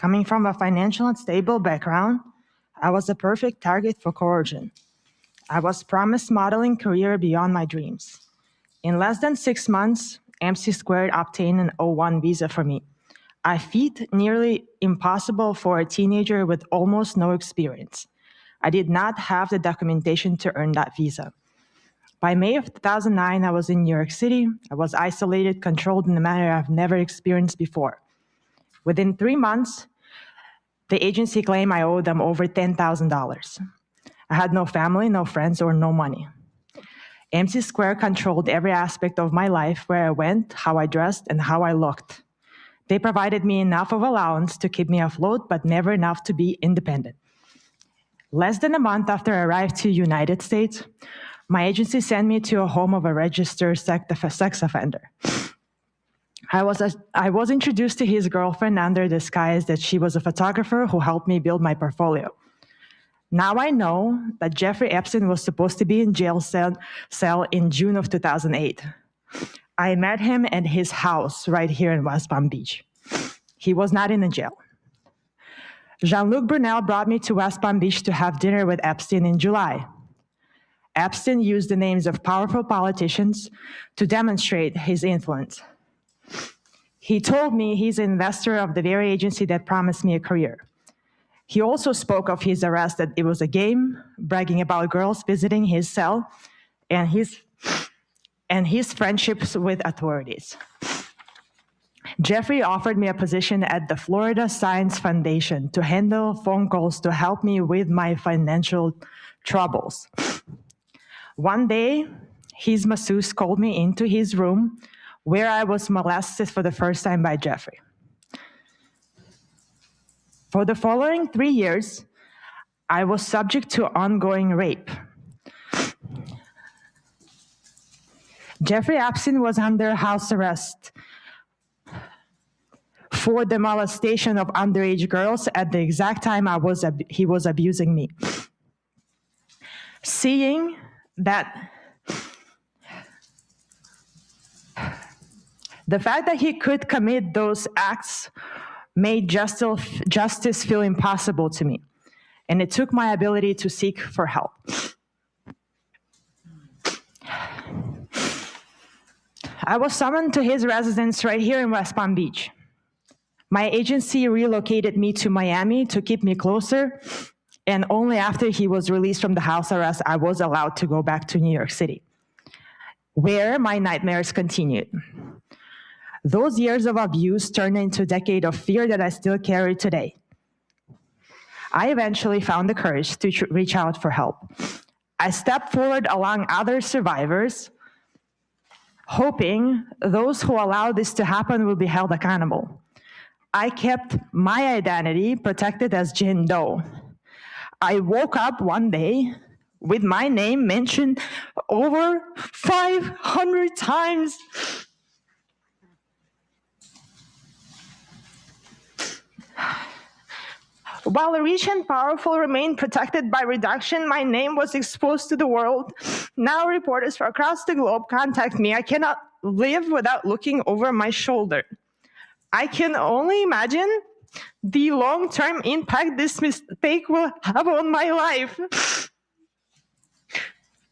Coming from a financial unstable background, I was a perfect target for coercion. I was promised modeling career beyond my dreams. In less than 6 months, MC Squared obtained an O1 visa for me, a feat nearly impossible for a teenager with almost no experience. I did not have the documentation to earn that visa. By May of 2009, I was in New York City. I was isolated, controlled in a manner I've never experienced before. Within 3 months, the agency claimed I owed them over $10,000. I had no family, no friends, or no money. MC Square controlled every aspect of my life, where I went, how I dressed, and how I looked. They provided me enough of allowance to keep me afloat, but never enough to be independent. Less than a month after I arrived to the United States, my agency sent me to a home of a registered sex offender. I was introduced to his girlfriend under the disguise that she was a photographer who helped me build my portfolio. Now I know that Jeffrey Epstein was supposed to be in jail cell in June of 2008. I met him at his house right here in West Palm Beach. He was not in a jail. Jean-Luc Brunel brought me to West Palm Beach to have dinner with Epstein in July. Epstein used the names of powerful politicians to demonstrate his influence. He told me he's an investor of the very agency that promised me a career. He also spoke of his arrest, that it was a game, bragging about girls visiting his cell, and his friendships with authorities. Jeffrey offered me a position at the Florida Science Foundation to handle phone calls to help me with my financial troubles. One day, his masseuse called me into his room, where I was molested for the first time by Jeffrey. For the following 3 years, I was subject to ongoing rape. Jeffrey Epstein was under house arrest for the molestation of underage girls at the exact time he was abusing me. Seeing that the fact that he could commit those acts made justice feel impossible to me, and it took my ability to seek for help. I was summoned to his residence right here in West Palm Beach. My agency relocated me to Miami to keep me closer, and only after he was released from the house arrest, I was allowed to go back to New York City, where my nightmares continued. Those years of abuse turned into a decade of fear that I still carry today. I eventually found the courage to reach out for help. I stepped forward along other survivors, hoping those who allowed this to happen will be held accountable. I kept my identity protected as Jane Doe. I woke up one day with my name mentioned over 500 times. While the rich and powerful remained protected by reduction, my name was exposed to the world. Now reporters from across the globe contact me. I cannot live without looking over my shoulder. I can only imagine the long-term impact this mistake will have on my life.